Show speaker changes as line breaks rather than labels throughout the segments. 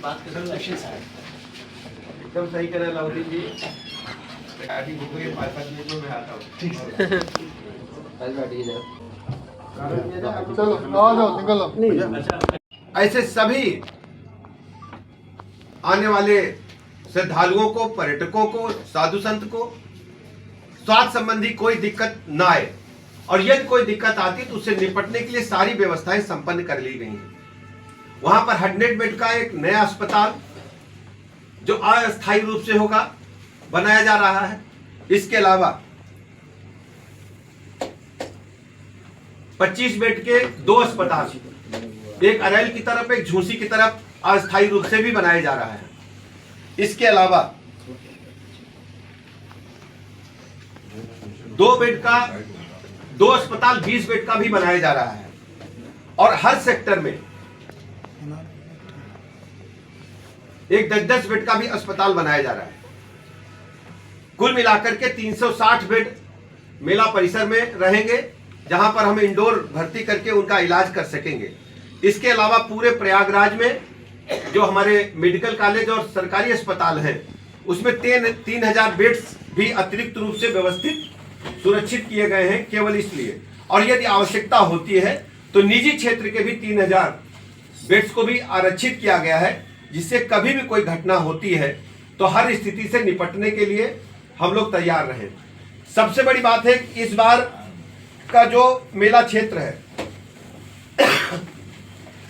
बात करें election side.
एकदम सही कह रहे हैं लाउद्दीन जी। रिकॉर्डिंग हो गई, 5-7 मिनट में मैं आता हूँ।
चलो आ जाओ, निकलो।
ऐसे सभी आने वाले श्रद्धालुओं को, पर्यटकों को, साधु संत को स्वास्थ्य संबंधी कोई दिक्कत ना आए, और यदि कोई दिक्कत आती तो उससे निपटने के लिए सारी व्यवस्थाएं संपन्न कर ली गई हैं। वहां पर 100 बेड का एक नया अस्पताल जो अस्थायी रूप से होगा बनाया जा रहा है। इसके अलावा 25 बेड के 2 अस्पताल, एक अरैल की तरफ, एक झूसी की तरफ अस्थायी रूप से भी बनाया जा रहा है। इसके अलावा 2 बेड का 2 अस्पताल 20 बेड का भी बनाया जा रहा है, और हर सेक्टर में एक 10-10 बेड का भी अस्पताल बनाया जा रहा है। कुल मिलाकर के 360 बेड मेला परिसर में रहेंगे, जहां पर हम इंडोर भर्ती करके उनका इलाज कर सकेंगे। इसके अलावा पूरे प्रयागराज में जो हमारे मेडिकल कॉलेज और सरकारी अस्पताल हैं, उसमें 3000 बेड्स भी अतिरिक्त रूप से व्यवस्थित सुरक्षित किए गए हैं, केवल इसलिए। और यदि आवश्यकता होती है तो निजी क्षेत्र के भी 3000 बेड्स को भी आरक्षित किया गया है, जिससे कभी भी कोई घटना होती है तो हर स्थिति से निपटने के लिए हम लोग तैयार रहें। सबसे बड़ी बात है, इस बार का जो मेला क्षेत्र है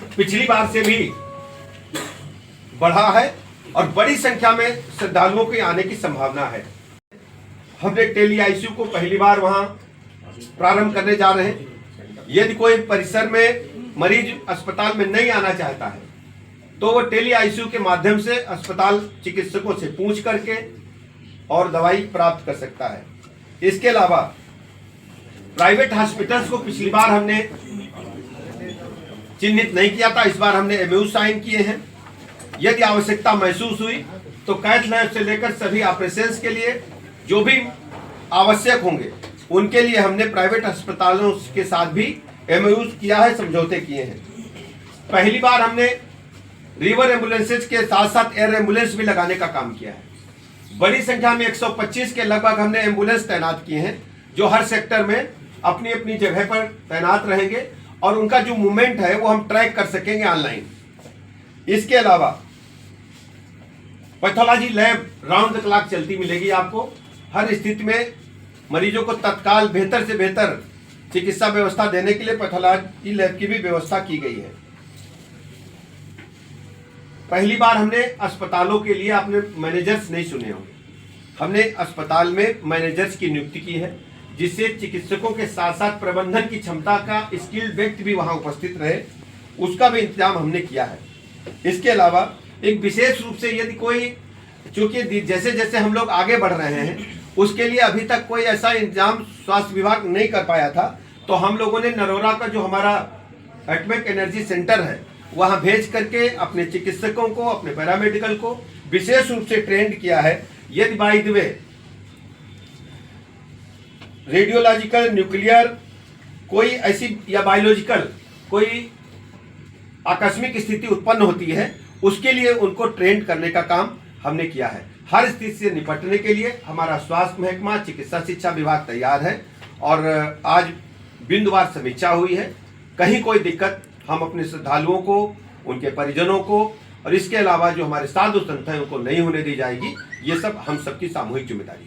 पिछली बार से भी बढ़ा है, और बड़ी संख्या में श्रद्धालुओं के आने की संभावना है। हमने टेली आईसीयू को पहली बार वहां प्रारंभ करने जा रहे हैं। यदि कोई परिसर में मरीज अस्पताल में नहीं आना चाहता है तो वो टेली आईसीयू के माध्यम से अस्पताल चिकित्सकों से पूछ करके और दवाई प्राप्त कर सकता है। इसके अलावा प्राइवेट हॉस्पिटल्स को पिछली बार हमने चिन्हित नहीं किया था, इस बार हमने एमओयू साइन किए हैं। यदि आवश्यकता महसूस हुई तो कैथ लैब से लेकर सभी ऑपरेशंस के लिए जो भी आवश्यक होंगे उनके लिए हमने प्राइवेट अस्पतालों के साथ भी एमओयू किया है, समझौते किए हैं। पहली बार हमने रिवर एम्बुलेंसेज के साथ साथ एयर एम्बुलेंस भी लगाने का काम किया है। बड़ी संख्या में 125 के लगभग हमने एम्बुलेंस तैनात किए हैं, जो हर सेक्टर में अपनी अपनी जगह पर तैनात रहेंगे, और उनका जो मूवमेंट है वो हम ट्रैक कर सकेंगे ऑनलाइन। इसके अलावा pathology lab round the clock चलती मिलेगी आपको। हर स्थिति में मरीजों को तत्काल बेहतर से बेहतर चिकित्सा व्यवस्था देने के लिए पैथोलॉजी लैब की भी व्यवस्था की गई है। पहली बार हमने अस्पतालों के लिए आपने मैनेजर्स नहीं सुने होंगे, हमने अस्पताल में मैनेजर्स की नियुक्ति की है, जिससे चिकित्सकों के साथ साथ प्रबंधन की क्षमता का स्किल्ड व्यक्ति भी वहां उपस्थित रहे, उसका भी इंतजाम हमने किया है। इसके अलावा एक विशेष रूप से यदि कोई, चूंकि जैसे जैसे हम लोग आगे बढ़ रहे हैं उसके लिए अभी तक कोई ऐसा इंतजाम स्वास्थ्य विभाग नहीं कर पाया था, तो हम लोगों ने नरोरा का जो हमारा एटॉमिक एनर्जी सेंटर है वहां भेज करके अपने चिकित्सकों को, अपने पैरामेडिकल को विशेष रूप से ट्रेंड किया है। यदि by the way radiological, nuclear कोई ऐसी या बायोलॉजिकल कोई आकस्मिक स्थिति उत्पन्न होती है, उसके लिए उनको ट्रेंड करने का काम हमने किया है। हर स्थिति से निपटने के लिए हमारा स्वास्थ्य महकमा, चिकित्सा शिक्षा विभाग तैयार है, और आज बिंदुवार समीक्षा हुई है। कहीं कोई दिक्कत हम अपने श्रद्धालुओं को, उनके परिजनों को, और इसके अलावा जो हमारे साधु संत हैं उनको नहीं होने दी जाएगी। ये सब हम सबकी सामूहिक जिम्मेदारी है।